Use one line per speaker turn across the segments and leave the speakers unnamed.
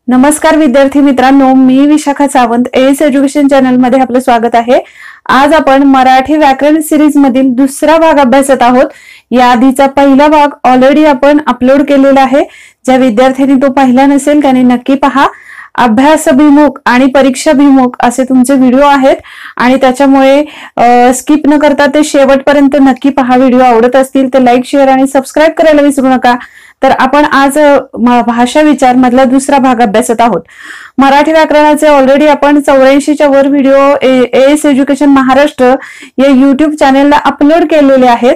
नमस्कार विद्यार्थी मित्रांनो, मी Vishakha Sawant S education channel मध्ये आपलं स्वागत आहे। आज आपण मराठी व्याकरण सिरीज मधील दुसरा भाग अभ्यासत आहोत। या आधीचा पहिला भाग ऑलरेडी आपण अपलोड केलेला आहे। ज्या विद्यार्थ्यांनी तो पाहिला नसेल त्यांनी नक्की पहा। अभ्यासाभिमुख आणि परीक्षाभिमुख असे तुमचे व्हिडिओ आहेत आणि त्याच्यामुळे स्किप न करता ते शेवटपर्यंत नक्की पहा। व्हिडिओ आवडत असतील तर लाईक, शेअर आणि सबस्क्राईब करायला विसरू नका। तर आपण आज भाषा विचार मधला दुसरा भाग अभ्यासत आहोत। मराठी व्याकरणाचे ऑलरेडी आपण 84च्या वर व्हिडिओ एस एज्युकेशन महाराष्ट्र या युट्यूब चॅनेलला अपलोड केलेले आहेत।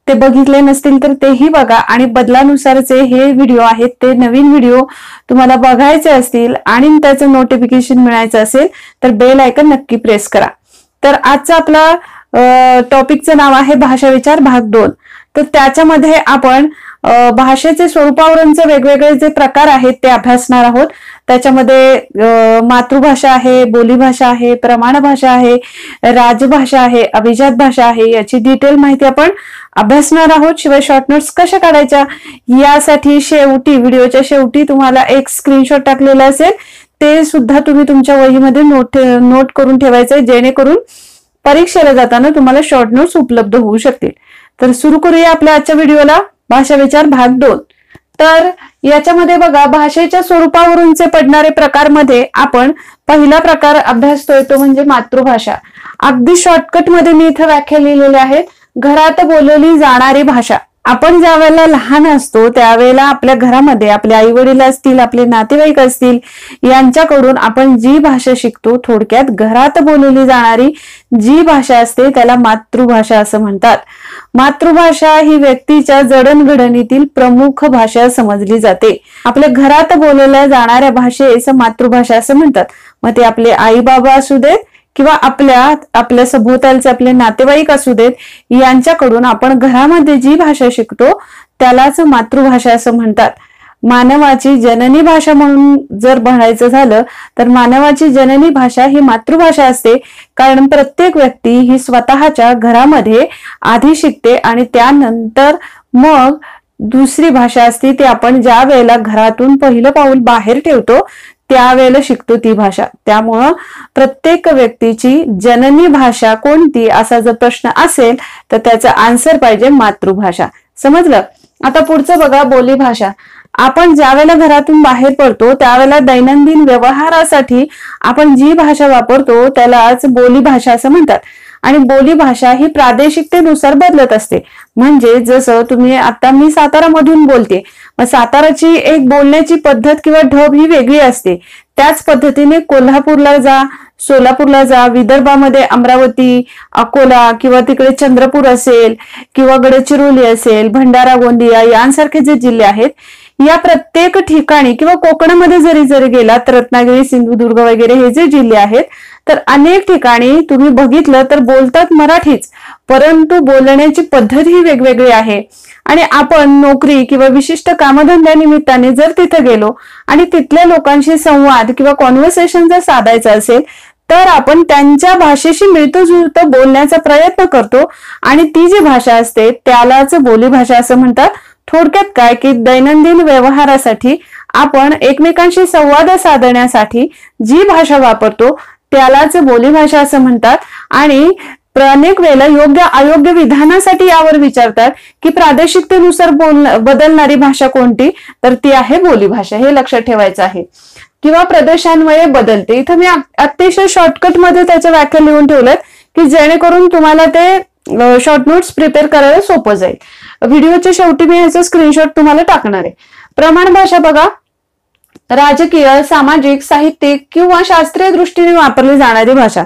ते बघितले नसतील तर तेही बघा आणि बदलानुसारचे हे व्हिडिओ आहेत ते नवीन व्हिडिओ तुम्हाला बघायचे असतील आणि त्याचं नोटिफिकेशन मिळायचं असेल तर बेल आयकन नक्की प्रेस करा। तर आजचा आपला टॉपिकचं नाव आहे भाषा विचार भाग 2। तर त्याच्यामध्ये आपण भाषेचे स्वरूपावरचे वेगवेगळे जे प्रकार आहेत ते अभ्यासणार आहोत। त्याच्यामध्ये मातृभाषा आहे, बोलीभाषा आहे, प्रमाण भाषा आहे, राजभाषा आहे, अभिजात भाषा आहे, याची डिटेल माहिती आपण अभ्यासणार आहोत। शिवाय शॉर्ट नोट्स कशा काढायच्या यासाठी शेवटी व्हिडिओच्या शेवटी तुम्हाला एक स्क्रीनशॉट टाकलेला असेल, ते सुद्धा तुम्ही तुमच्या वहीमध्ये नोट करून ठेवायचे जेणेकरून परीक्षेला जाताना तुम्हाला शॉर्ट नोट्स उपलब्ध होऊ शकतील। तर सुरू करूया आपल्या आजच्या व्हिडिओला। भाषा विचार भाग 2। तर याच्यामध्ये बघा, भाषेच्या स्वरूपावरूनचे पडणारे प्रकार मध्ये आपण पहिला प्रकार अभ्यासतोय तो म्हणजे मातृभाषा। अगदी शॉर्टकट मध्ये मी इथे व्याख्या लिहिलेल्या आहेत। घरात बोलली जाणारी भाषा। आपण ज्या वेळेला लहान असतो त्यावेळेला आपल्या घरामध्ये आपले आई वडील असतील, आपले नातेवाईक असतील, यांच्याकडून आपण जी भाषा शिकतो, थोडक्यात घरात बोलली जाणारी जी भाषा असते त्याला मातृभाषा असं म्हणतात। मातृभाषा ही व्यक्तीच्या जडणघडणीतील प्रमुख भाषा समजली जाते। आपल्या घरात बोलल्या जाणाऱ्या भाषेस मातृभाषा असं म्हणतात। मग ते आपले आई बाबा असू देत किंवा आपल्या सभोवतालचे आपले नातेवाईक असू देत, यांच्याकडून आपण घरामध्ये जी भाषा शिकतो त्यालाच मातृभाषा असं म्हणतात। मानवाची जननी भाषा म्हणून जर म्हणायचं झालं तर मानवाची जननी भाषा ही मातृभाषा असते, कारण प्रत्येक व्यक्ती ही स्वतःच्या घरामध्ये आधी शिकते आणि त्यानंतर मग दुसरी भाषा असते ती आपण ज्या वेळेला घरातून पहिलं पाऊल बाहेर ठेवतो त्यावेळेला शिकतो ती भाषा। त्यामुळं प्रत्येक व्यक्तीची जननी भाषा कोणती असा जर प्रश्न असेल तर त्याचा आन्सर पाहिजे मातृभाषा। समजलं? आता पुढचं बघा, बोलीभाषा। आपण ज्या वेळेला घरातून बाहेर पडतो त्यावेळेला दैनंदिन व्यवहारासाठी आपण जी भाषा वापरतो त्यालाच बोलीभाषा असं म्हणतात। आणि बोलीभाषा ही प्रादेशिकतेनुसार बदलत असते। म्हणजे जसं तुम्ही आता मी सातारा मधून बोलते, मग साताराची एक बोलण्याची पद्धत किंवा ढब ही वेगळी असते। त्याच पद्धतीने कोल्हापूरला जा, सोलापूरला जा, विदर्भामध्ये अमरावती, अकोला किंवा तिकडे चंद्रपूर असेल किंवा गडचिरोली असेल, भंडारा, गोंदिया यांसारखे जे जिल्हे आहेत, या प्रत्येक ठिकाणी किंवा कोकणामध्ये जरी गेलात, रत्नागिरी, सिंधुदुर्ग वगैरे हे जे जिल्हे आहेत, तर अनेक ठिकाणी तुम्ही बघितलं तर बोलतात मराठीच, परंतु बोलण्याची पद्धत ही वेगवेगळी आहे। आणि आपण नोकरी किंवा विशिष्ट कामधंद्यानिमित्ताने जर तिथे गेलो आणि तिथल्या लोकांशी संवाद किंवा कॉन्व्हर्सेशन जर साधायचं असेल तर आपण त्यांच्या भाषेशी मिळतं जुळतं बोलण्याचा प्रयत्न करतो आणि ती जी भाषा असते त्यालाच बोलीभाषा असं म्हणतात। थोडक्यात काय की दैनंदिन व्यवहारासाठी आपण एकमेकांशी संवाद साधण्यासाठी जी भाषा वापरतो त्यालाच बोलीभाषा असं म्हणतात। आणि अनेक वेळेला योग्य अयोग्य विधानासाठी यावर विचारतात की प्रादेशिकतेनुसार बदलणारी भाषा कोणती, तर ती आहे बोलीभाषा। हे लक्षात ठेवायचं आहे। किंवा प्रदेशान्वये बदलते। इथं मी अतिशय शॉर्टकट मध्ये त्याच्या व्याख्या लिहून ठेवल्यात की जेणेकरून तुम्हाला ते शॉर्ट नोट्स प्रिपेअर करायला सोपं जाईल। व्हिडिओच्या शेवटी मी ह्याचं स्क्रीनशॉट तुम्हाला टाकणार आहे। प्रमाण भाषा बघा, राजकीय, सामाजिक, साहित्यिक किंवा शास्त्रीय दृष्टीने वापरली जाणारी भाषा।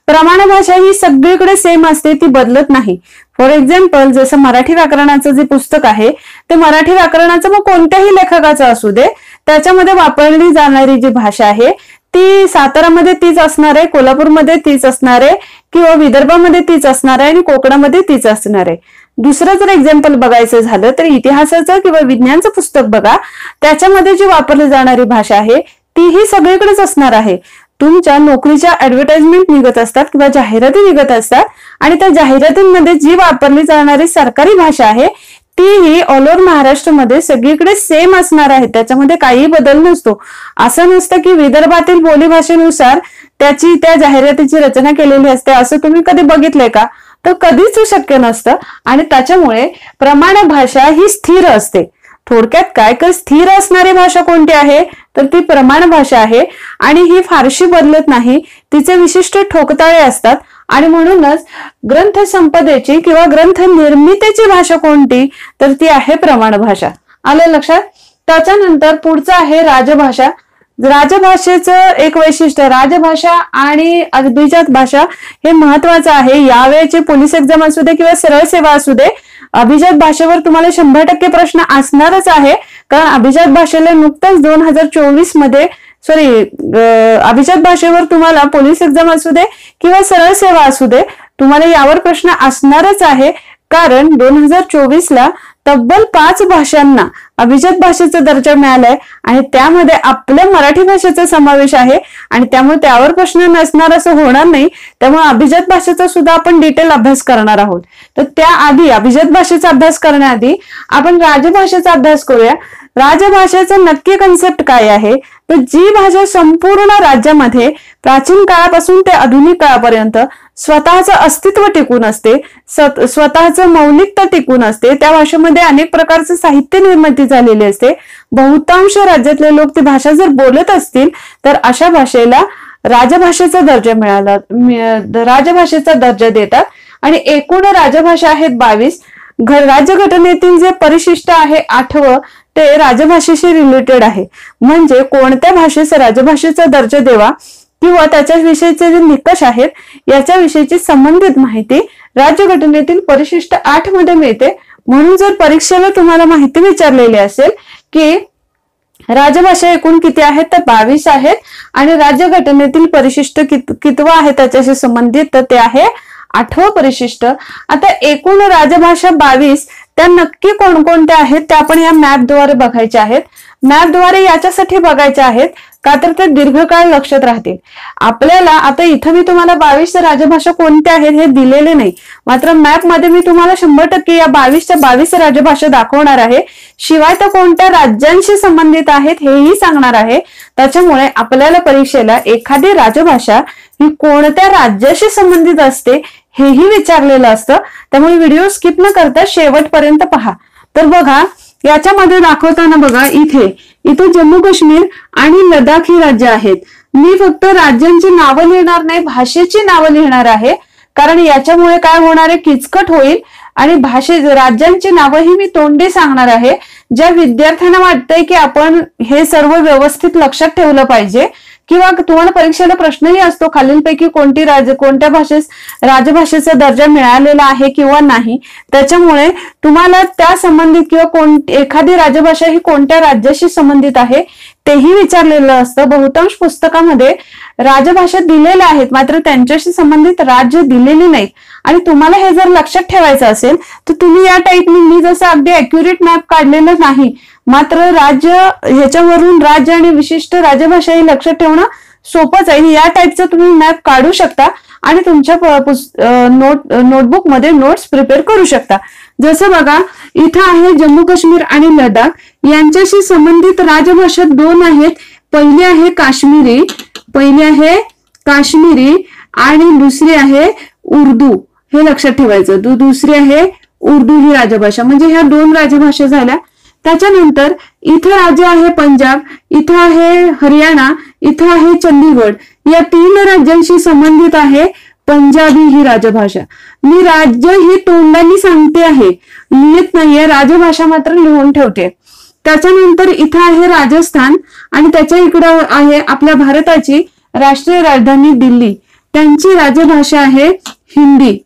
प्रमाण भाषा ही सगळीकडे सेम असते, ती बदलत नाही। फॉर एक्झाम्पल, जसं मराठी व्याकरणाचं जे पुस्तक आहे ते मराठी व्याकरणाचं मग कोणत्याही लेखकाचं असू दे, त्याच्यामध्ये वापरली जाणारी जी भाषा आहे ती सातारामध्ये तीच असणार आहे, कोल्हापूरमध्ये तीच असणार आहे किंवा विदर्भामध्ये तीच असणार आहे आणि कोकणामध्ये तीच असणार आहे। दुसरं जर एक्झाम्पल बघायचं झालं तर इतिहासाचं किंवा विज्ञानचं पुस्तक बघा, त्याच्यामध्ये जी वापरली जाणारी भाषा आहे तीही सगळीकडेच असणार आहे। तुमच्या नोकरीच्या ऍडव्हर्टाइजमेंट निघत असतात किंवा जाहिराती निघत असतात आणि त्या जाहिरातींमध्ये जी वापरली जाणारी सरकारी भाषा आहे तीही ऑल ओव्हर महाराष्ट्रामध्ये सगळीकडे सेम असणार आहे, त्याच्यामध्ये काही बदल नसतो. असं नसतं की विदर्भातील बोलीभाषेनुसार त्याची त्या जाहिरातीची रचना केलेली असते, असं तुम्ही कधी बघितलंय का? तर कधीच शक्य नसतं. आणि त्याच्यामुळे प्रमाण भाषा ही स्थिर असते. थोडक्यात काय तर स्थिर असणारी भाषा कोणती आहे तर ती प्रमाण भाषा आहे आणि ही फारशी बदलत नाही, तिचे विशिष्ट ठोकताळे असतात. आणि म्हणूनच ग्रंथ संपदेची किंवा ग्रंथ निर्मितीची भाषा कोणती तर ती आहे प्रमाण भाषा. आलं लक्षात? त्याच्यानंतर पुढचं आहे राजभाषा. राजभाषेचं एक वैशिष्ट्य, राजभाषा आणि अभिजात भाषा हे महत्वाचं आहे. यावेळेची पोलीस एक्झाम असू दे किंवा सरळ सेवा असू दे, अभिजात भाषेवर तुम्हाला 100% प्रश्न असणारच आहे. कारण अभिजात भाषेला नुकतंच 2024 मध्ये अभिजात भाषेवर तुम्हाला पोलीस एक्झाम असू दे किंवा सरळ सेवा असू दे, तुम्हाला यावर प्रश्न असणारच आहे. कारण 2024 ला तब्बल 5 भाषांना अभिजात भाषेचा दर्जा मिळालाय आणि त्यामध्ये आपल्या मराठी भाषेचा समावेश आहे. आणि त्यामुळे त्यावर प्रश्न नसणार असं होणार नाही. त्यामुळे अभिजात भाषेचा सुद्धा आपण डिटेल अभ्यास करणार आहोत. तर त्याआधी अभिजात भाषेचा अभ्यास करण्याआधी आपण राजभाषेचा अभ्यास करूया. राजभाषेचं नक्की कन्सेप्ट काय आहे तर जी भाषा संपूर्ण राज्यामध्ये प्राचीन काळापासून ते आधुनिक काळापर्यंत स्वतःचं अस्तित्व टिकून असते, स्वतःचं मौलिकता टिकून असते, त्या भाषेमध्ये अनेक प्रकारचे साहित्य निर्मिती झालेली असते, बहुतांश राज्यातले लोक ती भाषा जर बोलत असतील तर अशा भाषेला राजभाषेचा दर्जा मिळाला, राजभाषेचा दर्जा देतात. आणि एकूण राजभाषा आहेत 22. राज्यघटनेतील जे परिशिष्ट आहे 8वं ते राजभाषेशी रिलेटेड आहे. म्हणजे कोणत्या भाषेस राजभाषेचा दर्जा देवा किंवा त्याच्याविषयीचे जे निकष आहेत याच्याविषयीची संबंधित माहिती राज्यघटनेतील परिशिष्ट 8 मध्ये मिळते. म्हणून जर परीक्षेला तुम्हाला माहिती विचारलेली असेल की राजभाषा एकूण किती आहेत तर 22 आहेत आणि राज्यघटनेतील परिशिष्ट कितवं आहे त्याच्याशी संबंधित तर ते आहे 8वं परिशिष्ट. आता एकूण राजभाषा 22 त्या नक्की कोणकोणत्या आहेत त्या आपण या मॅपद्वारे बघायच्या आहेत. मॅपद्वारे याच्यासाठी बघायच्या आहेत का तर ते दीर्घकाळ लक्षात राहतील आपल्याला. आता इथं मी तुम्हाला 22 राजभाषा कोणत्या आहेत हे दिलेले नाही, मात्र मॅप मध्ये मी तुम्हाला 100% या 22च्या 22 राजभाषा दाखवणार आहे. शिवाय त्या कोणत्या राज्यांशी संबंधित आहेत हेही सांगणार आहे. त्याच्यामुळे आपल्याला परीक्षेला एखादी राजभाषा ही कोणत्या राज्याशी संबंधित असते हेही विचारलेलं असतं. त्यामुळे व्हिडिओ स्किप न करता शेवटपर्यंत पहा. तर बघा याच्यामध्ये दाखवताना बघा इथे जम्मू काश्मीर आणि लडाख ही राज्य आहेत. मी फक्त राज्यांची नावं लिहिणार नाही, भाषेची नावं लिहिणार आहे. कारण याच्यामुळे काय होणार आहे किचकट होईल आणि राज्यांची नावंही मी तोंडी सांगणार आहे. ज्या विद्यार्थ्यांना वाटतंय की आपण हे सर्व व्यवस्थित लक्षात ठेवलं पाहिजे किंवा तुम्हाला परीक्षेला प्रश्नही असतो खालीलपैकी कोणत्या भाषेस राजभाषेचा दर्जा मिळालेला आहे किंवा नाही, त्याच्यामुळे तुम्हाला त्या संबंधित किंवा एखादी राजभाषा ही कोणत्या राज्याशी संबंधित आहे तेही विचारलेलं असतं. बहुतांश पुस्तकामध्ये राजभाषा दिलेल्या आहेत मात्र त्यांच्याशी संबंधित राज्य दिलेली नाहीत. आणि तुम्हाला हे जर लक्षात ठेवायचं असेल तर तुम्ही या टाईपने मी जसं अगदी अॅक्युरेट मॅप काढलेलं नाही, मात्र राज्य ह्याच्यावरून राज्य आणि विशिष्ट राजभाषा ही लक्षात ठेवणं सोपंच आहे. या टाईपचं तुम्ही मॅप काढू शकता आणि तुमच्या नोटबुक मध्ये नोट्स प्रिपेअर करू शकता. जसं बघा इथं आहे जम्मू काश्मीर आणि लडाख यांच्याशी संबंधित राजभाषा 2 आहेत. पहिली आहे काश्मीरी आणि दुसरी आहे उर्दू. हे लक्षात ठेवायचं. दुसरी आहे उर्दू ही राजभाषा. म्हणजे ह्या 2 राजभाषा झाल्या. त्याच्यानंतर इथं राज्य आहे पंजाब, इथं आहे हरियाणा, इथं आहे चंदीगड. या 3 राज्यांशी संबंधित आहे पंजाबी ही राजभाषा. मी राज्य ही तोंडाने सांगते आहे, लिहित नाहीये, राजभाषा मात्र लिहून ठेवते. त्याच्यानंतर इथं आहे राजस्थान आणि त्याच्या इकडं आहे आपल्या भारताची राष्ट्रीय राजधानी दिल्ली. त्यांची राजभाषा आहे हिंदी.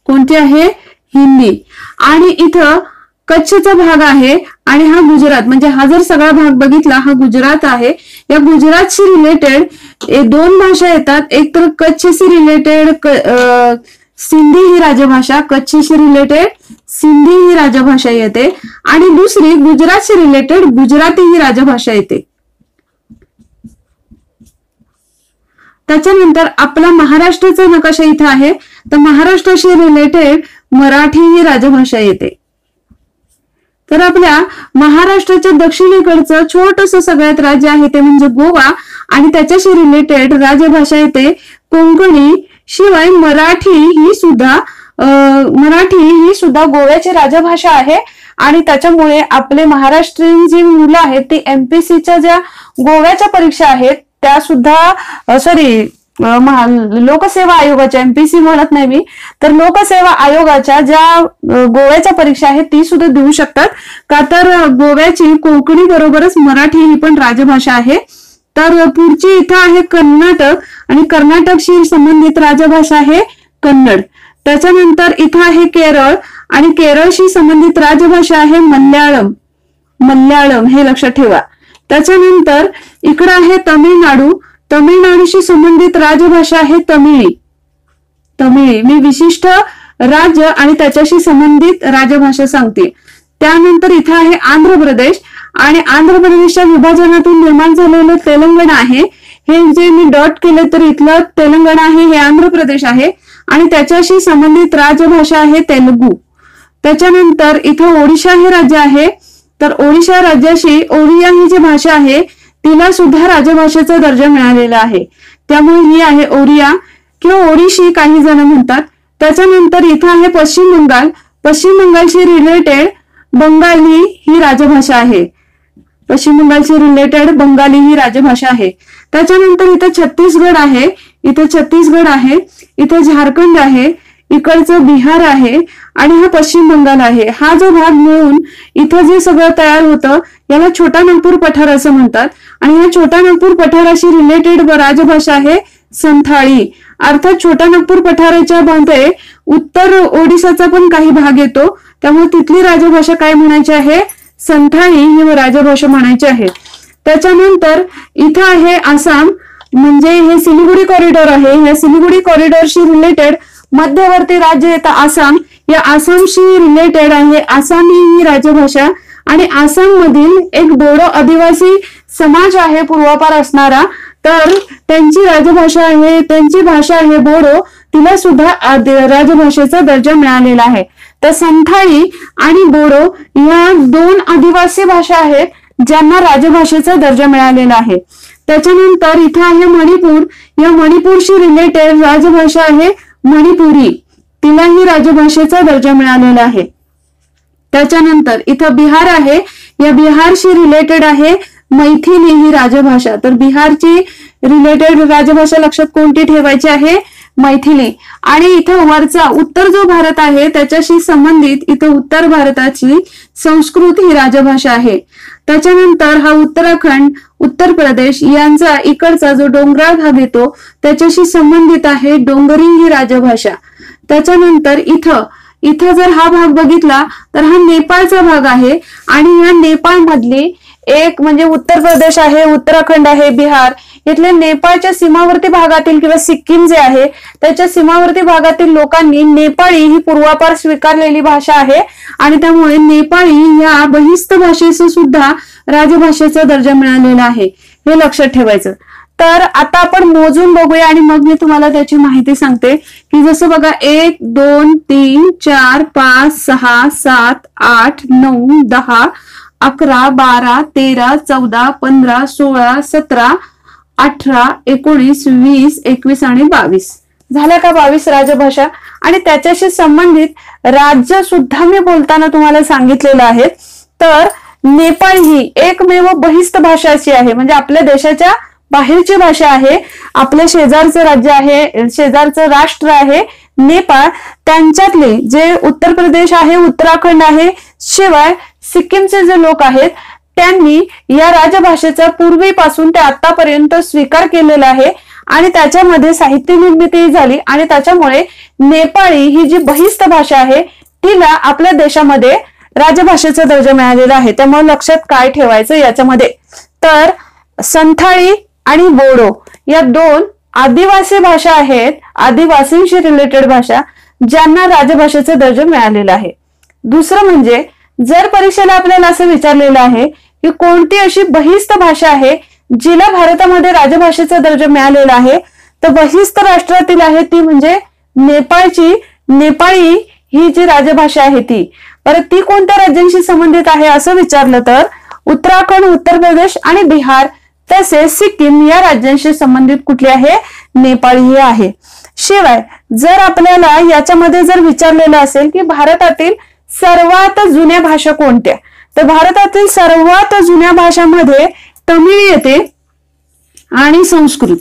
कोणती आहे? हिंदी. आणि इथं कच्छचा भाग आहे आणि हा गुजरात. म्हणजे हा जर सगळा भाग बघितला हा गुजरात आहे. या गुजरातशी रिलेटेड 2 भाषा येतात. एक तर कच्छशी रिलेटेड सिंधी ही राजभाषा, कच्छशी रिलेटेड सिंधी ही राजभाषा येते आणि दुसरी गुजरातशी रिलेटेड गुजराती ही राजभाषा येते. त्याच्यानंतर आपला महाराष्ट्राचा नकाशा इथं आहे. तर महाराष्ट्राशी रिलेटेड मराठी ही राजभाषा येते. तर आपल्या महाराष्ट्राच्या दक्षिणेकडचं छोटस सगळ्यात राज्य आहे ते म्हणजे गोवा आणि त्याच्याशी रिलेटेड राजभाषा येते कोकणी. शिवाय मराठी ही सुद्धा गोव्याची राजभाषा आहे आणि त्याच्यामुळे आपले महाराष्ट्रीयन जी मुलं आहेत ती एमपीसीच्या ज्या गोव्याच्या परीक्षा आहेत त्या सुद्धा लोकसेवा आयोगाच्या, एमपीसी म्हणत नाही मी, तर लोकसेवा आयोगाच्या ज्या गोव्याच्या परीक्षा आहेत ती सुद्धा देऊ शकतात. का तर गोव्याची कोकणी बरोबरच मराठी ही पण राजभाषा आहे. तर पुढची इथं आहे कर्नाटक आणि कर्नाटकशी संबंधित राजभाषा आहे कन्नड. त्याच्यानंतर इथं आहे केरळ आणि केरळशी संबंधित राजभाषा आहे मल्याळम, हे लक्षात ठेवा. त्याच्यानंतर इकडं आहे तमिळनाडू. तमिळनाडूशी संबंधित राजभाषा आहे तमिळी. मी विशिष्ट राज्य आणि त्याच्याशी संबंधित राजभाषा सांगते. त्यानंतर इथं आहे आंध्र प्रदेश आणि आंध्र प्रदेशच्या विभाजनातून निर्माण झालेलं तेलंगणा आहे. हे जे मी डॉट केले तर इथलं तेलंगणा आहे, हे आंध्र प्रदेश आहे आणि त्याच्याशी संबंधित राजभाषा आहे तेलुगू. त्याच्यानंतर इथं ओडिशा हे राज्य आहे. तर ओडिशा राज्याशी ओडिया ही जी भाषा आहे तिला सुद्धा राजभाषेचा दर्जा मिळालेला आहे. त्यामुळे ही आहे ओडिया किंवा ओडिशी काही जण म्हणतात. त्याच्यानंतर इथं आहे पश्चिम बंगाल. पश्चिम बंगालशी रिलेटेड बंगाली ही राजभाषा आहे. पश्चिम बंगालशी रिलेटेड बंगाली ही राजभाषा आहे. त्याच्यानंतर इथं छत्तीसगड आहे. इथं झारखंड आहे. इकडचं बिहार आहे आणि हा पश्चिम बंगाल आहे. हा जो भाग मिळून इथं जे सगळं तयार होतं याला छोटा नागपूर पठार असं म्हणतात आणि या छोटा नागपूर पठाराशी रिलेटेड राजभाषा आहे संथाळी. अर्थात छोटा नागपूर पठाराच्या मध्ये उत्तर ओडिसाचा पण काही भाग येतो, त्यामुळे तिथली राजभाषा काय म्हणायची आहे, संथाळी ही राजभाषा म्हणायची आहे. त्याच्यानंतर इथं आहे आसाम, म्हणजे हे सिलिगुडी कॉरिडॉर आहे. या सिलिगुडी कॉरिडॉरशी रिलेटेड मध्यवर्ती राज्य येतं आसाम. या आसामशी रिलेटेड आहे आसामी ही राजभाषा आणि आसाम मधील एक बोडो आदिवासी समाज आहे पूर्वापार असणारा, तर त्यांची राजभाषा आहे, त्यांची भाषा आहे बोडो, तिला सुद्धा राजभाषेचा दर्जा मिळालेला आहे. तर संथाळी आणि बोडो या दोन आदिवासी भाषा आहेत ज्यांना राजभाषेचा दर्जा मिळालेला आहे. त्याच्यानंतर इथं आहे मणिपूर. या मणिपूरशी रिलेटेड राजभाषा आहे मणिपुरी, तिलाही राजभाषेचा दर्जा मिळालेला आहे. त्याच्यानंतर इथं बिहार आहे. या बिहारशी रिलेटेड आहे मैथिली ही राजभाषा. तर बिहारची रिलेटेड राजभाषा लक्षात कोणती ठेवायची आहे, मैथिली. आणि इथं वरचा उत्तर जो भारत आहे त्याच्याशी संबंधित इथं उत्तर भारताची संस्कृत ही राजभाषा आहे. त्याच्यानंतर हा उत्तराखंड, उत्तर प्रदेश यांचा इकडचा जो डोंगराळ भाग येतो त्याच्याशी संबंधित आहे डोंगरी ही राजभाषा. त्याच्यानंतर इथं जर हा भाग बघितला तर हा नेपाळचा भाग आहे आणि या नेपाळ मधली एक म्हणजे उत्तर प्रदेश आहे, उत्तराखंड आहे, बिहार इथले नेपाळच्या सीमावर्ती भागातील किंवा सिक्कीम जे आहे त्याच्या सीमावर्ती भागातील लोकांनी नेपाळी ही पूर्वापार स्वीकारलेली भाषा आहे आणि त्यामुळे नेपाळी या बहिस्त भाषेचा सुद्धा राजभाषेचा दर्जा मिळालेला आहे, हे लक्षात ठेवायचं. तर आता आपण मोजून बघूया आणि मग मी तुम्हाला त्याची माहिती सांगते की जसं बघा 1 2 3 4 5 6 7 8 9 10 11 12 13 14 15 16 17 18 19 20 21 आणि 22 झाल्या का 22 राजभाषा. आणि त्याच्याशी संबंधित राज्य सुद्धा मी बोलताना तुम्हाला सांगितलेलं आहे. तर नेपाळ ही एकमेव बहिस्त भाषा अशी आहे, म्हणजे आपल्या देशाच्या बाहेरची भाषा आहे. आपल्या शेजारचं राज्य आहे, शेजारचं राष्ट्र आहे नेपाळ, त्यांच्यातले जे उत्तर प्रदेश आहे, उत्तराखंड आहे, शिवाय सिक्कीमचे जे लोक आहेत त्यांनी या राजभाषेचा पूर्वीपासून ते आतापर्यंत स्वीकार केलेला आहे आणि त्याच्यामध्ये साहित्य निर्मिती झाली आणि त्याच्यामुळे नेपाळी ही जी बहिस्त भाषा आहे तिला आपल्या देशामध्ये राजभाषेचा दर्जा मिळालेला आहे. त्यामुळे लक्षात काय ठेवायचं याच्यामध्ये, तर संथाळी आणि बोडो या दोन आदिवासी भाषा आहेत, आदिवासींशी रिलेटेड भाषा ज्यांना राजभाषेचा दर्जा मिळालेला आहे. दुसरं म्हणजे जर परीक्षेला आपल्याला असं विचारलेलं आहे की कोणती अशी बहिस्त भाषा आहे जिला भारतामध्ये राजभाषेचा दर्जा मिळालेला आहे, तर बहिस्त राष्ट्रातील आहे ती म्हणजे नेपाळी ही जी राजभाषा आहे ती, परत ती कोणत्या राज्यांशी संबंधित आहे असं विचारलं तर उत्तराखंड, उत्तर प्रदेश आणि बिहार तसेच सिक्कीम या राज्यांशी संबंधित कुठली आहे? नेपाळी ही आहे. शिवाय जर आपल्याला याच्यामध्ये जर विचारलेलं असेल की भारतातील सर्वात जुन्या भाषा कोणत्या, तर भारतातील सर्वात जुन्या भाषांमध्ये तमिळ येते आणि संस्कृत.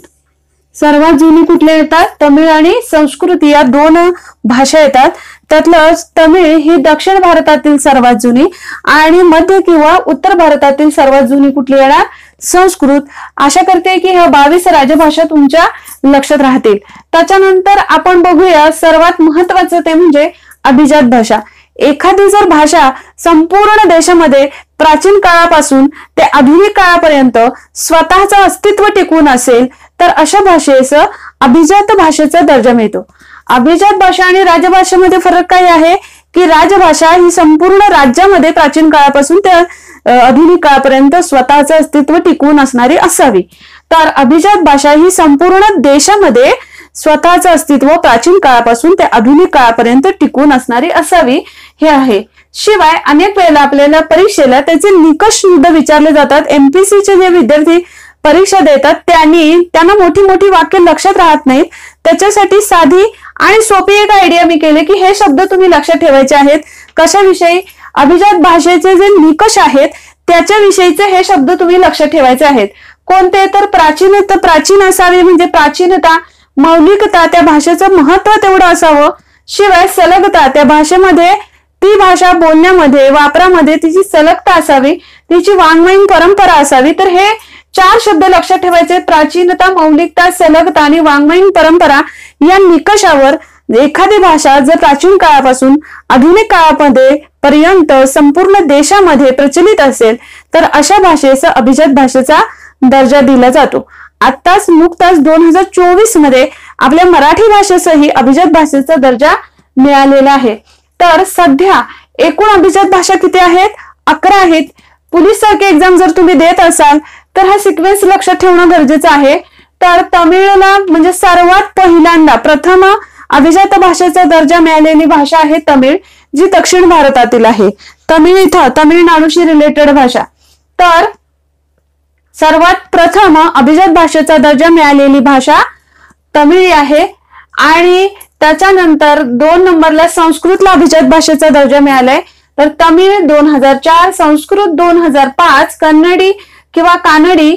सर्वात जुनी कुठल्या येतात? तमिळ आणि संस्कृत या दोन भाषा येतात. त्यातलं तमिळ ही दक्षिण भारतातील सर्वात जुनी आणि मध्य किंवा उत्तर भारतातील सर्वात जुनी कुठली येणार? संस्कृत. आशा करते की ह्या 22 राजभाषा तुमच्या लक्षात राहतील. त्याच्यानंतर आपण बघूया सर्वात महत्वाचं ते म्हणजे अभिजात भाषा. एखादी जर भाषा संपूर्ण देशामध्ये प्राचीन काळापासून ते आधुनिक काळापर्यंत स्वतःचं अस्तित्व टिकून असेल तर अशा भाषेस अभिजात भाषेचा दर्जा मिळतो. अभिजात भाषा आणि राजभाषेमध्ये फरक काय आहे की राजभाषा ही संपूर्ण राज्यामध्ये प्राचीन काळापासून ते आधुनिक काळापर्यंत स्वतःचं अस्तित्व टिकून असणारी असावी, तर अभिजात भाषा ही संपूर्ण देशामध्ये स्वतःचं अस्तित्व प्राचीन काळापासून ते आधुनिक काळापर्यंत टिकून असणारी असावी हे आहे. शिवाय अनेक वेळेला आपल्याला परीक्षेला त्याचे निकष सुद्धा विचारले जातात. एमपीसीचे जे विद्यार्थी परीक्षा देतात त्यांना मोठी मोठी वाक्य लक्षात राहत नाहीत. त्याच्यासाठी साधी आणि सोपी एक आयडिया मी केली की हे शब्द तुम्ही लक्षात ठेवायचे आहेत. कशाविषयी? अभिजात भाषेचे जे निकष आहेत त्याच्याविषयीचे हे शब्द तुम्ही लक्षात ठेवायचे आहेत. कोणते? तर प्राचीन असावे म्हणजे प्राचीनता, मौलिकता, त्या भाषेचं महत्व तेवढं असावं. शिवाय सलगता, त्या भाषेमध्ये ती भाषा बोलण्यामध्ये वापरामध्ये तिची सलगता असावी, तिची वाङ्मयीन परंपरा असावी. तर हे 4 शब्द लक्षात ठेवायचे. प्राचीनता, मौलिकता, सलगता आणि वाङ्मयीन परंपरा या निकषावर एखादी भाषा जर प्राचीन काळापासून आधुनिक काळामध्ये पर्यंत संपूर्ण देशामध्ये प्रचलित असेल तर अशा भाषेचा अभिजात भाषेचा दर्जा दिला जातो. आताच नुकताच 2024 मध्ये आपल्या मराठी भाषेसही अभिजात भाषेचा दर्जा मिळालेला आहे. तर सध्या एकूण अभिजात भाषा किती आहेत? 11 आहेत. पोलीस सारखी एक्झाम जर तुम्ही देत असाल तर हा सिक्वेन्स लक्षात ठेवणं गरजेचं आहे. तर तमिळला म्हणजे सर्वात पहिल्यांदा प्रथम अभिजात भाषेचा दर्जा मिळालेली भाषा आहे तमिळ, जी दक्षिण भारतातील आहे. तमिळ इथं तमिळनाडूशी रिलेटेड भाषा. तर सर्वात प्रथम अभिजात भाषेचा दर्जा मिळालेली भाषा तमिळ आहे आणि त्याच्यानंतर 2 नंबरला संस्कृतला अभिजात भाषेचा दर्जा मिळालाय. तर तमिळ 2004, संस्कृत 2005, कन्नडी किंवा कानडी,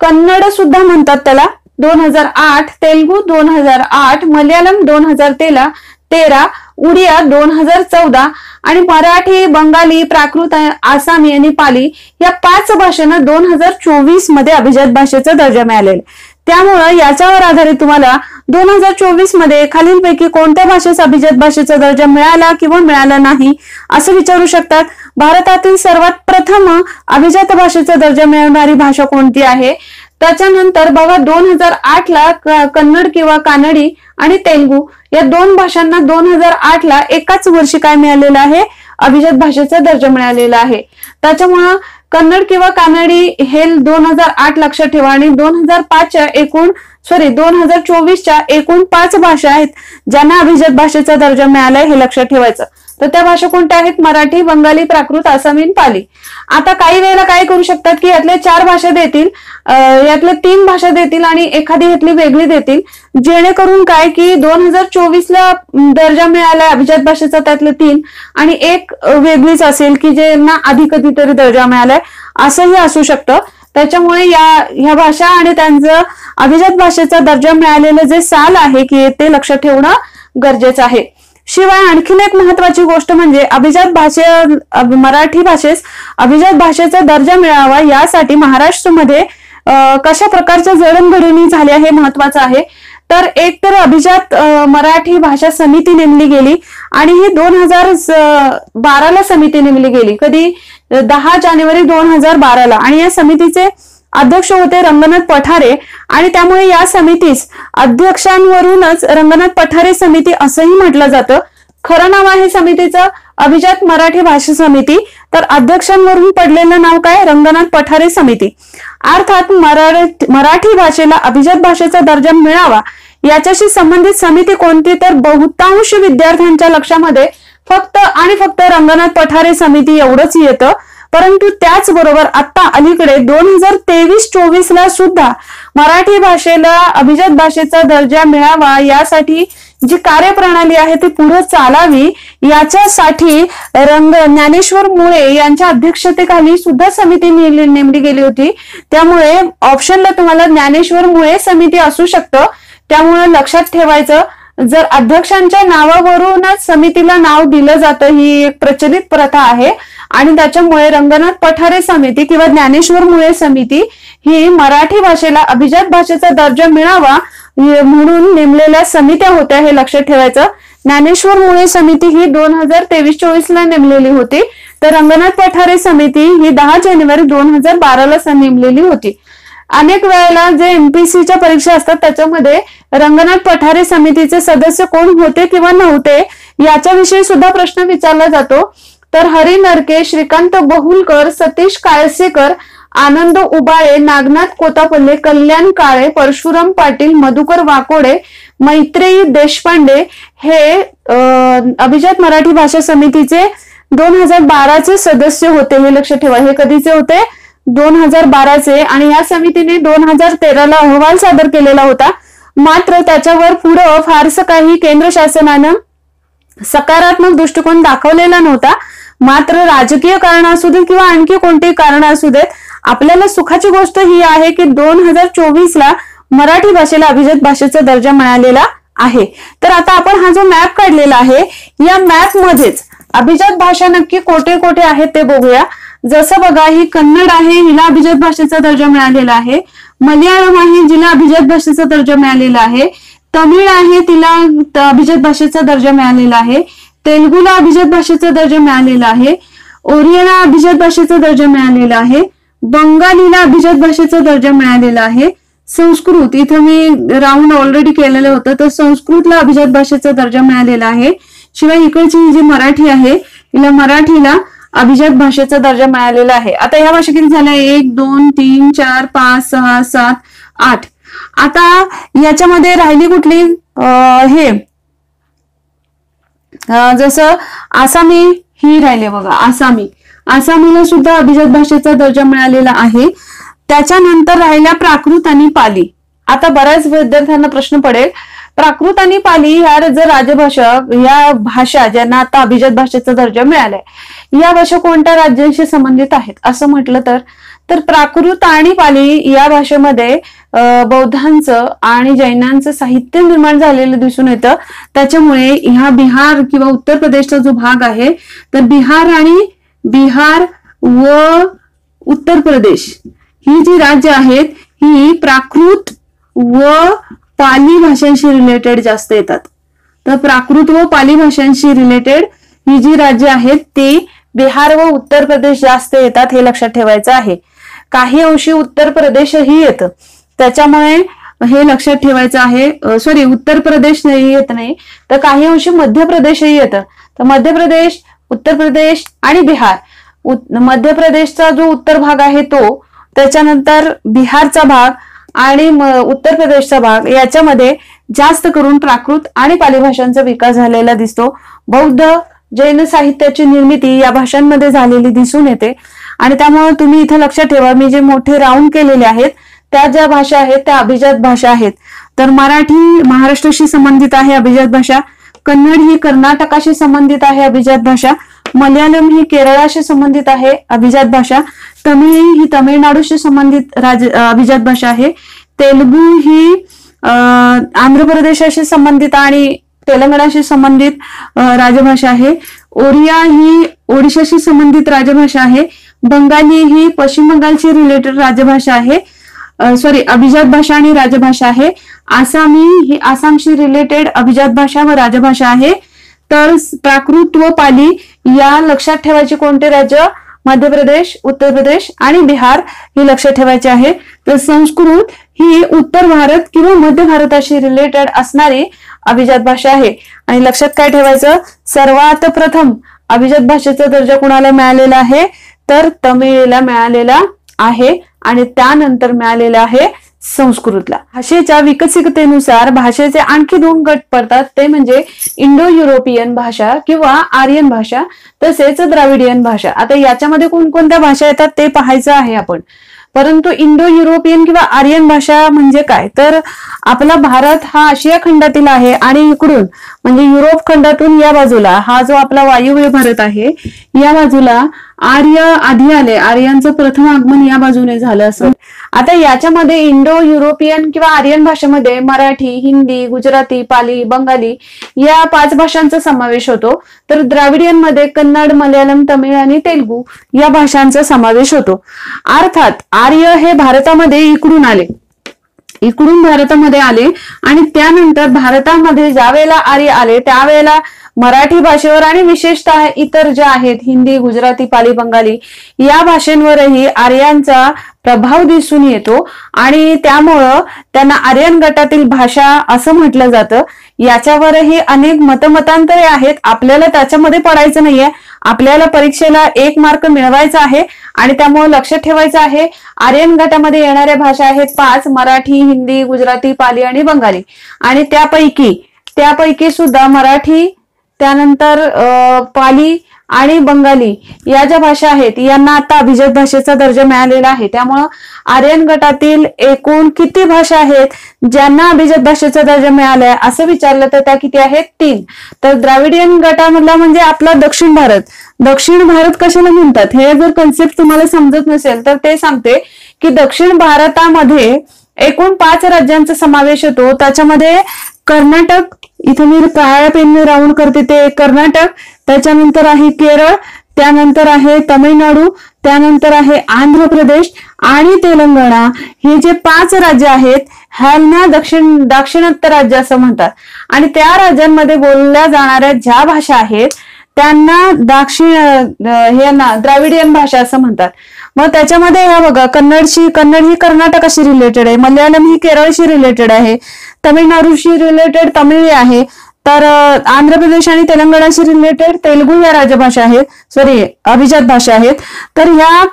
कन्नड सुद्धा म्हणतात त्याला 2008, तेलुगू 2008, मल्याळम 2013, उडिया 2014 आणि मराठी, बंगाली, प्राकृत, आसामी आणि पाली या 5 भाषांना 2024 मध्ये अभिजात भाषेचा दर्जा मिळालेला. त्यामुळे याच्यावर आधारित तुम्हाला 2024 मध्ये खालीलपैकी कोणत्या भाषेचा अभिजात भाषेचा दर्जा मिळाला किंवा मिळाला नाही असं विचारू शकतात. भारतातील सर्वात प्रथम अभिजात भाषेचा दर्जा मिळवणारी भाषा कोणती आहे? त्याच्यानंतर बघा 2008 ला कन्नड किंवा कानडी आणि तेलुगू या 2 भाषांना 2008 ला एकाच वर्षी काय मिळालेलं आहे? अभिजात भाषेचा दर्जा मिळालेला आहे. त्याच्यामुळं कन्नड किंवा कानडी हे 2008 लक्षात ठेवा आणि 2024च्या एकूण 5 भाषा आहेत ज्यांना अभिजात भाषेचा दर्जा मिळालाय हे लक्षात ठेवायचं. तर त्या भाषा कोणत्या आहेत? मराठी, बंगाली, प्राकृत, आसामी आणि पाली. आता काही वेळेला काय करू शकतात की यातल्या 4 भाषा देतील, यातल्या 3 भाषा देतील आणि एखादी यातली वेगळी देतील, जेणेकरून काय की 2024 ला दर्जा मिळालाय अभिजात भाषेचा त्यातले 3 आणि एक वेगळीच असेल की ज्यांना आधी कधीतरी दर्जा मिळालाय असंही असू शकतं. त्याच्यामुळे ह्या भाषा आणि त्यांचं अभिजात भाषेचा दर्जा मिळालेलं जे साल आहे की ते लक्षात ठेवणं गरजेचं आहे. शिवाय आणखीन एक महत्वाची गोष्ट म्हणजे मराठी भाषेस अभिजात भाषेचा दर्जा मिळावा यासाठी महाराष्ट्रामध्ये कशा प्रकारच्या जडणघडणी झाल्या हे महत्वाचं आहे. तर एक तर अभिजात मराठी भाषा समिती नेमली गेली आणि ही 2012 ला समिती नेमली गेली. कधी? 10 जानेवारी 2012 आणि या समितीचे अध्यक्ष होते रंगनाथ पठारे आणि त्यामुळे या समितीस अध्यक्षांवरूनच रंगनाथ पठारे समिती असंही म्हटलं जातं. खरं नाव आहे समितीचं अभिजात मराठी भाषा समिती, तर अध्यक्षांवरून पडलेलं नाव काय? रंगनाथ पठारे समिती. अर्थात मराठी भाषेला अभिजात भाषेचा दर्जा मिळावा याच्याशी संबंधित समिती कोणती? तर बहुतांश विद्यार्थ्यांच्या लक्षामध्ये फक्त आणि फक्त रंगनाथ पठारे समिती एवढंच येतं। परंतु त्याचबरोबर आता अलीकडे 2023-24 ला सुद्धा मराठी भाषेला अभिजात भाषेचा दर्जा मिळावा यासाठी जी कार्यप्रणाली आहे ती पुढे चालावी याच्यासाठी ज्ञानेश्वर मुळे यांच्या अध्यक्षतेखाली सुद्धा समिती नेमली गेली होती। त्यामुळे ऑप्शनला तुम्हाला ज्ञानेश्वर मुळे समिती असू शकतं। त्यामुळे लक्षात ठेवायचं, जर अध्यक्षांच्या नावावरूनच समितीला नाव दिलं जातं ही एक प्रचलित प्रथा आहे आणि त्याच्यामुळे रंगनाथ पठारे समिती किंवा ज्ञानेश्वर मुळे समिती ही मराठी भाषेला अभिजात भाषेचा दर्जा मिळावा म्हणून नेमलेल्या समित्या होत्या, हे लक्षात ठेवायचं। ज्ञानेश्वर मुळे समिती ही 2023-24 ला नेमलेली होती, तर रंगनाथ पठारे समिती ही 10 जानेवारी 2012 ला नेमलेली होती। अनेक वेळेला जे एमपीसीच्या परीक्षा असतात त्याच्यामध्ये रंगनाथ पठारे समितीचे सदस्य कोण होते किंवा नव्हते याच्याविषयी सुद्धा प्रश्न विचारला जातो। तर हरी नरके, श्रीकांत बहुलकर, सतीश काळसेकर, आनंद उबाळे, नागनाथ कोतापल्ले, कल्याण काळे, परशुराम पाटील, मधुकर वाकोडे, मैत्रेयी देशपांडे हे अभिजात मराठी भाषा समितीचे 2012 सदस्य होते, हे लक्षात ठेवा। हे कधीचे होते? 2012 आणि या समितीने 2013 अहवाल सादर केलेला होता। मात्र त्याच्यावर पुढं फारसं काही केंद्र शासनानं सकारात्मक दृष्टिकोन दाखवलेला नव्हता। मात्र राजकीय कारण असू दे किंवा आणखी कोणती कारण असू देत, आपल्याला सुखाची गोष्ट ही आहे की 2024 ला मराठी भाषेला अभिजात भाषेचा दर्जा मिळालेला आहे। तर आता आपण हा जो मॅप काढलेला आहे या मॅप मध्येच अभिजात भाषा नक्की कोठे कोठे आहेत ते बघूया। जसं बघा, ही कन्नड आहे, हिला अभिजात भाषेचा दर्जा मिळालेला आहे। मल्याळम आहे, जिला अभिजात भाषेचा दर्जा मिळालेला आहे। तमिळ आहे, तिला अभिजात भाषेचा दर्जा मिळालेला आहे। तेलुगूला अभिजात भाषेचा दर्जा मिळालेला आहे। ओरियाला अभिजात भाषेचा दर्जा मिळालेला आहे। बंगालीला अभिजात भाषेचा दर्जा मिळालेला आहे। संस्कृत, इथं मी राऊंड ऑलरेडी केलेलं होतं, तर संस्कृतला अभिजात भाषेचा दर्जा मिळालेला आहे। शिवाय इकडची जी मराठी आहे हिला मराठीला अभिजात भाषेचा दर्जा मिळालेला आहे। आता ह्या भाषा किती झाल्या? 1 2 3 4 5 6 7 8। आता याच्यामध्ये राहिली कुठली? हे जसं आसामी ही राहिले बघा, आसामीला सुद्धा अभिजात भाषेचा दर्जा मिळालेला आहे। त्याच्यानंतर राहिल्या प्राकृत आणि पाली। आता बऱ्याच विद्यार्थ्यांना प्रश्न पडेल, प्राकृत आणि पाली ह्या जर राजभाषा, या भाषा ज्यांना आता अभिजात भाषेचा दर्जा मिळालाय, या भाषा कोणत्या राज्यांशी संबंधित आहेत असं म्हटलं तर प्राकृत आणि पाली या भाषेमध्ये बौद्धांचं आणि जैनांचं साहित्य निर्माण झालेलं दिसून येतं। त्याच्यामुळे ह्या बिहार किंवा उत्तर प्रदेशचा जो भाग आहे, तर बिहार व उत्तर प्रदेश ही जी राज्य आहेत ही प्राकृत व पाली भाषांशी रिलेटेड जास्त येतात। तर प्राकृत व पाली भाषांशी रिलेटेड ही जी राज्य आहेत ती बिहार व उत्तर प्रदेश जास्त येतात, हे लक्षात ठेवायचं आहे। काही अंशी उत्तर प्रदेशही येतं, त्याच्यामुळे हे लक्षात ठेवायचं आहे। सॉरी, उत्तर प्रदेश येत नाही, तर काही अंशी मध्य प्रदेशही येतं। तर मध्य प्रदेश, उत्तर प्रदेश आणि बिहार, मध्य प्रदेशचा जो उत्तर भाग आहे तो, त्याच्यानंतर बिहारचा भाग आणि उत्तर प्रदेशचा भाग, याच्यामध्ये जास्त करून प्राकृत आणि पाली भाषांचा विकास झालेला दिसतो। बौद्ध जैन साहित्याची निर्मिती या भाषांमध्ये झालेली दिसून येते आणि त्यामुळे तुम्ही इथे लक्षात ठेवा, मी जे मोठे राऊंड केलेले आहेत त्या ज्या भाषा आहेत त्या अभिजात भाषा आहेत। तर मराठी महाराष्ट्राशी संबंधित आहे अभिजात भाषा, कन्नड ही कर्नाटकाशी संबंधित आहे अभिजात भाषा, मल्याळम ही केरळाशी संबंधित आहे अभिजात भाषा, तमिळ ही तामिळनाडूशी संबंधित अभिजात भाषा आहे, तेलुगू ही आंध्र प्रदेशाशी संबंधित आणि तेलंगणाशी संबंधित राजभाषा आहे, ओरिया ही ओडिशाशी संबंधित राजभाषा आहे, बंगाली ही पश्चिम बंगालशी रिलेटेड राजभाषा आहे, सॉरी अभिजात भाषा आणि राजभाषा आहे, आसामी ही आसामशी रिलेटेड अभिजात भाषा व राजभाषा आहे। तर प्राकृत व पाली या लक्षात ठेवायचे कोणते राज्य? मध्य प्रदेश, उत्तर प्रदेश आणि बिहार ही लक्षात ठेवायची आहे। तर संस्कृत ही उत्तर भारत किंवा मध्य भारताशी रिलेटेड असणारी अभिजात भाषा आहे। आणि लक्षात काय ठेवायचं? सर्वात प्रथम अभिजात भाषेचा दर्जा कुणाला मिळालेला आहे? तर तमिळला मिळालेला आहे आणि त्यानंतर मिळालेला आहे संस्कृतला. भाषेच्या विकसिततेनुसार भाषेचे आणखी 2 गट पडतात, ते म्हणजे इंडो युरोपियन भाषा किंवा आर्यन भाषा तसेच द्राविडियन भाषा. आता याच्यामध्ये कोणकोणत्या भाषा येतात ते पाहायचं आहे आपण. परंतु इंडो युरोपियन किंवा आर्यन भाषा म्हणजे काय, तर आपला भारत हा आशिया खंडातील आहे आणि इकडून म्हणजे युरोप खंडातून या बाजूला हा जो आपला वायव्य भारत आहे या बाजूला आर्य आधी आले, आर्यांचं प्रथम आगमन या बाजूने झालं असं. आता याच्यामध्ये इंडो युरोपियन किंवा आर्यन भाषेमध्ये मराठी, हिंदी, गुजराती, पाली, बंगाली या 5 भाषांचा समावेश होतो. तर द्राविडियन मध्ये कन्नड, मल्याळम, तमिळ आणि तेलुगू या भाषांचा समावेश होतो. अर्थात आर्य हे भारतामध्ये इकडून भारतामध्ये आले आणि त्यानंतर भारतामध्ये ज्या वेळेला आर्य आले त्यावेळेला मराठी भाषेवर आणि विशेषतः इतर ज्या आहेत हिंदी, गुजराती, पाली, बंगाली या भाषांवरही आर्यांचा प्रभाव दिसून येतो आणि त्यामुळं त्यांना आर्यन गटातील भाषा असं म्हटलं जातं. याच्यावरही अनेक मतमतांतरे आहेत. आपल्याला त्याच्यामध्ये पडायचं नाहीये. आपल्याला परीक्षेला 1 मार्क मिळवायचा आहे आणि त्यामुळे लक्षात ठेवायचं आहे आर्यन गटामध्ये येणाऱ्या भाषा आहेत 5: मराठी, हिंदी, गुजराती, पाली आणि बंगाली. आणि त्यापैकी सुद्धा मराठी, त्यानंतर पाली आणि बंगाली या ज्या भाषा आहेत यांना आता अभिजात भाषेचा दर्जा मिळालेला आहे. त्यामुळं आर्यन गटातील एकूण किती भाषा आहेत ज्यांना अभिजात भाषेचा दर्जा मिळालाय असं विचारलं तर त्या किती आहेत? 3. तर द्राविडियन गटामधला म्हणजे आपला दक्षिण भारत कशाला म्हणतात हे जर कन्सेप्ट तुम्हाला समजत नसेल तर ते सांगते की दक्षिण भारतामध्ये एकूण 5 राज्यांचा समावेश होतो. त्याच्यामध्ये कर्नाटक, इथे मी काळ्या पेनने राऊंड करते ते कर्नाटक, त्याच्यानंतर आहे केरळ, त्यानंतर आहे तामिळनाडू, त्यानंतर आहे आंध्र प्रदेश आणि तेलंगणा. हे जे 5 राज्य आहेत ह्यांना दाक्षिणात्य राज्य असं म्हणतात. आणि त्या राज्यांमध्ये बोलल्या जाणाऱ्या ज्या भाषा आहेत त्यांना द्राविडियन भाषा असं म्हणतात. मग त्याच्यामध्ये ह्या बघा कन्नड ही कर्नाटकाशी रिलेटेड आहे, मल्याळम ही केरळशी रिलेटेड आहे, तमिळनाडूशी रिलेटेड तमिळ आहे, तर आंध्र प्रदेश आणि तेलंगणाशी रिलेटेड तेलुगू या राजभाषा आहेत, अभिजात भाषा आहेत. तर ह्या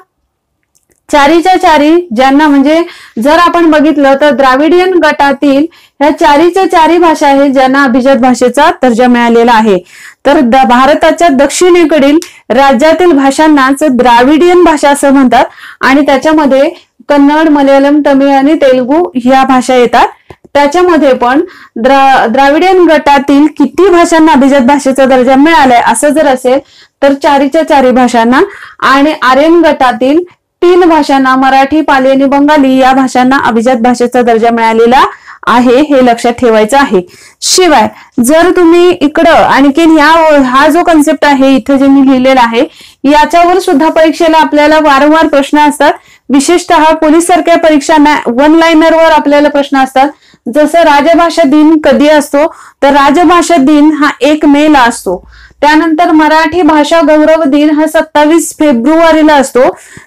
4च्या 4 ज्यांना म्हणजे जर आपण बघितलं तर द्राविडियन गटातील ह्या 4च्या 4 भाषा आहेत ज्यांना अभिजात भाषेचा दर्जा मिळालेला आहे. तर भारताच्या दक्षिणेकडील राज्यातील भाषांनाच द्राविडियन भाषा असं म्हणतात आणि त्याच्यामध्ये कन्नड, मल्याळम, तमिळ आणि तेलुगू ह्या भाषा येतात. त्याच्यामध्ये पण द्राविडियन गटातील किती भाषांना अभिजात भाषेचा दर्जा मिळालाय असं जर असेल तर 4च्या 4 भाषांना, आणि आर्यन गटातील 3 भाषांना मराठी, पाली आणि बंगाली या भाषांना अभिजात भाषेचा दर्जा मिळालेला आहे, हे लक्षात ठेवायचं आहे. शिवाय जर तुम्ही इकडं आणखीन हा जो कन्सेप्ट आहे इथे जे मी लिहिलेला आहे याच्यावर सुद्धा परीक्षेला आपल्याला वारंवार प्रश्न असतात. विशेषतः पोलीस सारख्या परीक्षांना 1 लाइनरवर आपल्याला प्रश्न असतात. जसं राजभाषा दिन कधी असतो तर राजभाषा दिन हा 1 मेला असतो. त्यानंतर मराठी भाषा गौरव दिन हा 27 फेब्रुवारीला असतो.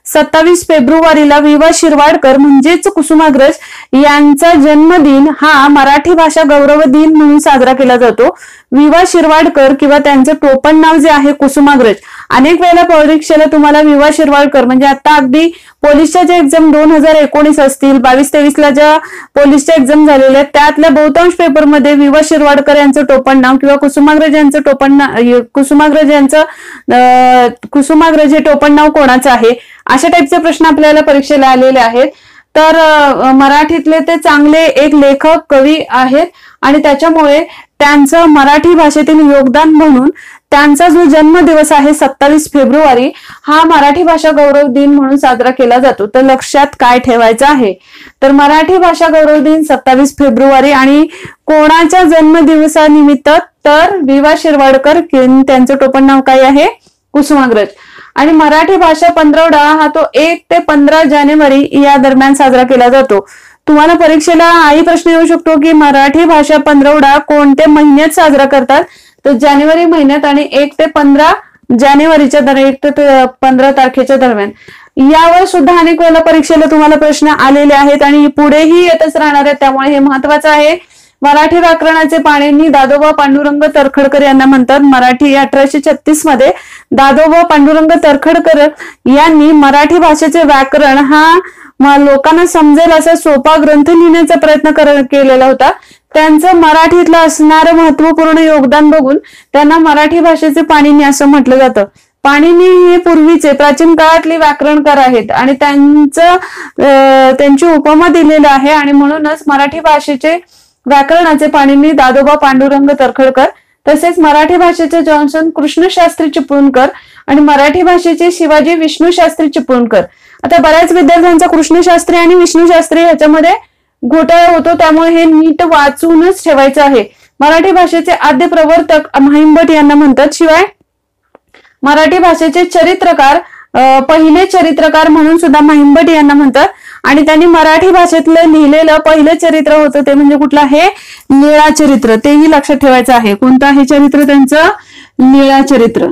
27 फेब्रुवारीला वि.वा. शिरवाडकर म्हणजेच कुसुमाग्रज यांचा जन्मदिन हा मराठी भाषा गौरव दिन म्हणून साजरा केला जातो. वि.वा. शिरवाडकर किंवा त्यांचं टोपण नाव जे आहे कुसुमाग्रज. अनेक वेळेला परीक्षेला तुम्हाला वि.वा. शिरवाडकर म्हणजे आता अगदी पोलीसच्या ज्या एक्झाम 2019 असतील, 22-23ला ज्या पोलीसच्या एक्झाम झालेल्या त्यातल्या बहुतांश पेपरमध्ये वि.वा. शिरवाडकर यांचं टोपण नाव किंवा कुसुमाग्रज यांचं टोपण कुसुमाग्रज हे टोपण नाव कोणाचं आहे अशा टाईपचे प्रश्न आपल्याला परीक्षेला आलेले आहेत. तर मराठीतले ते चांगले एक लेखक, कवी आहेत आणि त्याच्यामुळे त्यांचं मराठी भाषेतील योगदान म्हणून त्यांचा जो जन्मदिवस आहे 27 फेब्रुवारी हा मराठी भाषा गौरव दिन म्हणून साजरा केला जातो. तर लक्षात काय ठेवायचं आहे तर मराठी भाषा गौरव दिन 27 फेब्रुवारी आणि कोणाच्या जन्मदिवसानिमित्त तर वि.वा. शिरवाडकर त्यांचं टोपण नाव काय आहे? कुसुमाग्रज. आणि मराठी भाषा पंधरवडा हा तो 1 ते 15 जानेवारी या दरम्यान साजरा केला जातो. तुम्हाला परीक्षेला हाही प्रश्न येऊ शकतो की मराठी भाषा पंधरवडा कोणत्या महिन्यात साजरा करतात तर जानेवारी महिन्यात आणि 1 ते 15 जानेवारीच्या 1 ते 15 तारखेच्या दरम्यान. यावर सुद्धा अनेक वेळेला परीक्षेला तुम्हाला प्रश्न आलेले आहेत आणि पुढेही येतच राहणार आहेत, त्यामुळे हे महत्वाचं आहे. मराठी व्याकरणाचे पाणिनी दादोबा पांडुरंग तर्खडकर यांना म्हणतात. मराठी 1836 मध्ये दादोबा पांडुरंग तर्खडकर यांनी मराठी भाषेचे व्याकरण हा लोकांना समजेल असा सोपा ग्रंथ लिहिण्याचा प्रयत्न केलेला होता. त्यांचं मराठीतलं असणारं महत्वपूर्ण योगदान बघून त्यांना मराठी भाषेचे पाणिनी असं म्हटलं जातं. पाणिनी हे पूर्वीचे प्राचीन काळातले व्याकरणकार आहेत आणि त्यांची उपमा दिलेली आहे आणि म्हणूनच मराठी भाषेचे व्याकरणाचे पाणिनी दादोबा पांडुरंग तर्खडकर, तसेच मराठी भाषेचे जॉन्सन कृष्णशास्त्री चिपळूणकर आणि मराठी भाषेचे शिवाजी विष्णुशास्त्री चिपळूणकर. आता बऱ्याच विद्यार्थ्यांचा कृष्णशास्त्री आणि विष्णुशास्त्री ह्याच्यामध्ये घोटाळा होतो, त्यामुळे हे नीट वाचूनच ठेवायचं आहे. मराठी भाषेचे आद्य प्रवर्तक महिमभट यांना म्हणतात. शिवाय मराठी भाषेचे चरित्रकार, पहिले चरित्रकार म्हणून सुद्धा महिमभट यांना म्हणतात आणि त्यांनी मराठी भाषेतलं लिहिलेलं पहिलं चरित्र होतं ते म्हणजे कुठलं आहे, लीळाचरित्र. तेही लक्षात ठेवायचं आहे. कोणतं आहे चरित्र त्यांचं, लीळाचरित्र.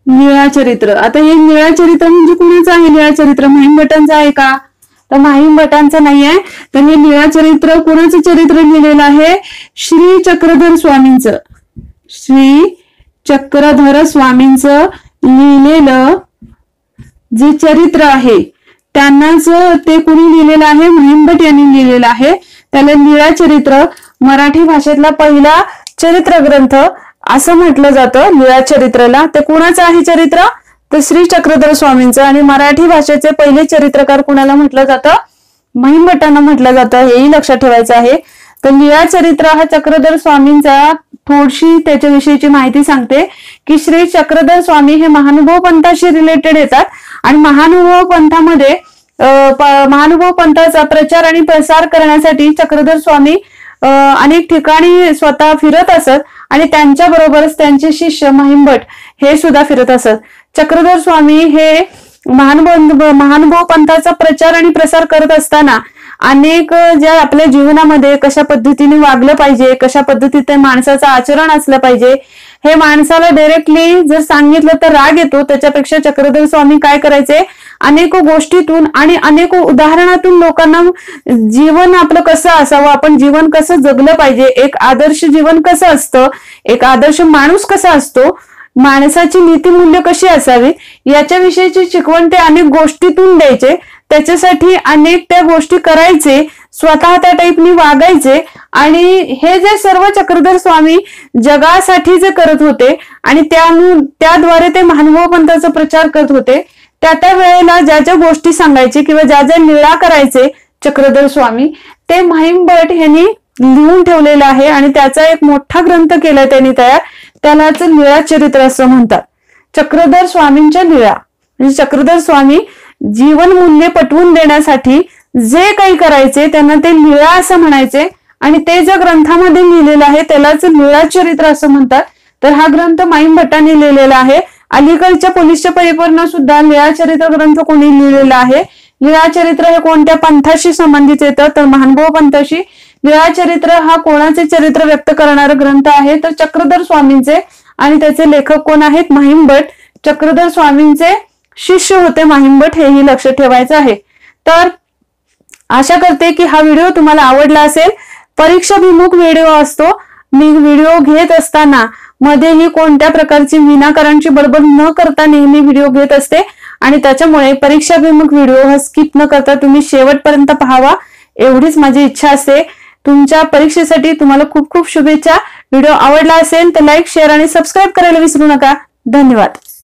लीळाचरित्र. आता हे लीळाचरित्र म्हणजे कुणाचं आहे, लीळाचरित्र महिमभटांचं आहे का, तर महिमभटांचं नाही आहे. तर हे लीळाचरित्र कुणाचं चरित्र लिहिलेलं आहे, श्री चक्रधर स्वामींचं. श्री चक्रधर स्वामींचं लिहिलेलं जे चरित्र आहे त्यांनाच ते कुणी लिहिलेलं आहे, महिमभट यांनी लिहिलेलं आहे. त्याला लीळाचरित्र मराठी भाषेतला पहिला चरित्र ग्रंथ असं म्हटलं जातं. लीळाचरित्राला ते कुणाचं आहे चरित्र, तर श्री चक्रधर स्वामींचं. आणि मराठी भाषेचे पहिले चरित्रकार कुणाला म्हटलं जातं, महिमभटांना म्हटलं जातं. हेही लक्षात ठेवायचं आहे. तर लीळाचरित्र हा चक्रधर स्वामींचा, थोडीशी त्याच्याविषयीची माहिती सांगते की श्री चक्रधर स्वामी हे महानुभव पंथाशी रिलेटेड येतात आणि महानुभव पंथामध्ये महानुभव पंथाचा प्रचार आणि प्रसार करण्यासाठी चक्रधर स्वामी अनेक ठिकाणी स्वतः फिरत असत आणि त्यांच्या बरोबरच त्यांचे शिष्य महिमभट हे सुद्धा फिरत असत. चक्रधर स्वामी हे महानुभव पंथाचा प्रचार आणि प्रसार करत असताना अनेक ज्या आपल्या जीवनामध्ये कशा पद्धतीने वागलं पाहिजे, कशा पद्धतीने माणसाचं आचरण असलं पाहिजे, हे माणसाला डायरेक्टली जर सांगितलं तर राग येतो. त्याच्यापेक्षा चक्रधर स्वामी काय करायचे, अनेक गोष्टीतून आणि अनेक उदाहरणातून लोकांना जीवन आपलं कसं असावं, आपण जीवन कसं जगलं पाहिजे, एक आदर्श जीवन कसं असतं, एक आदर्श माणूस कसा असतो, माणसाची नीतिमूल्य कशी असावी याच्याविषयीची शिकवण ते अनेक गोष्टीतून द्यायचे. त्याच्यासाठी अनेक त्या गोष्टी करायचे, स्वतः त्या टाईपनी वागायचे आणि हे जे सर्व चक्रधर स्वामी जगासाठी जे करत होते आणि त्याद्वारे ते महानुभव पंथाचा प्रचार करत होते, त्या वेळेला ज्या ज्या गोष्टी सांगायचे किंवा ज्या ज्या लीळा करायचे चक्रधर स्वामी, ते महिमभट यांनी लिहून ठेवलेलं आहे आणि त्याचा एक मोठा ग्रंथ केलाय त्यांनी तयार. त्यालाच लीळाचरित्र असं म्हणतात. चक्रधर स्वामींच्या लीळा म्हणजे चक्रधर स्वामी जीवन मूल्य पटवून देण्यासाठी जे काही करायचे त्यांना ते लीळा असं म्हणायचे आणि ते ज्या ग्रंथामध्ये लिहिलेलं आहे त्यालाच लीळाचरित्र असं म्हणतात. तर हा ग्रंथ महिमभटांनी लिहिलेला आहे. अलीकडच्या पोलीसच्या पेपरनं सुद्धा लीळाचरित्र ग्रंथ कोणी लिहिलेला आहे. लीळाचरित्र हे कोणत्या पंथाशी संबंधित येतं, तर महानुभव पंथाशी. लीळाचरित्र हा कोणाचे चरित्र व्यक्त करणारा ग्रंथ आहे, तर चक्रधर स्वामींचे. आणि त्याचे लेखक कोण आहेत, महिमभट. चक्रधर स्वामींचे शिष्य होते महिमभट, हेही लक्षात ठेवायचं आहे. तर आशा करते की हा व्हिडिओ तुम्हाला आवडला असेल. परीक्षाभिमुख व्हिडिओ असतो. मी व्हिडिओ घेत असताना मध्येही कोणत्या प्रकारची विनाकारणची बडबड न करता नेहमी व्हिडिओ घेत असते आणि त्याच्यामुळे परीक्षाभिमुख व्हिडिओ हा स्किप न करता तुम्ही शेवटपर्यंत पाहावा एवढीच माझी इच्छा असते. तुमच्या परीक्षेसाठी तुम्हाला खूप खूप शुभेच्छा. व्हिडिओ आवडला असेल तर लाईक, शेअर आणि सबस्क्राईब करायला विसरू नका. धन्यवाद.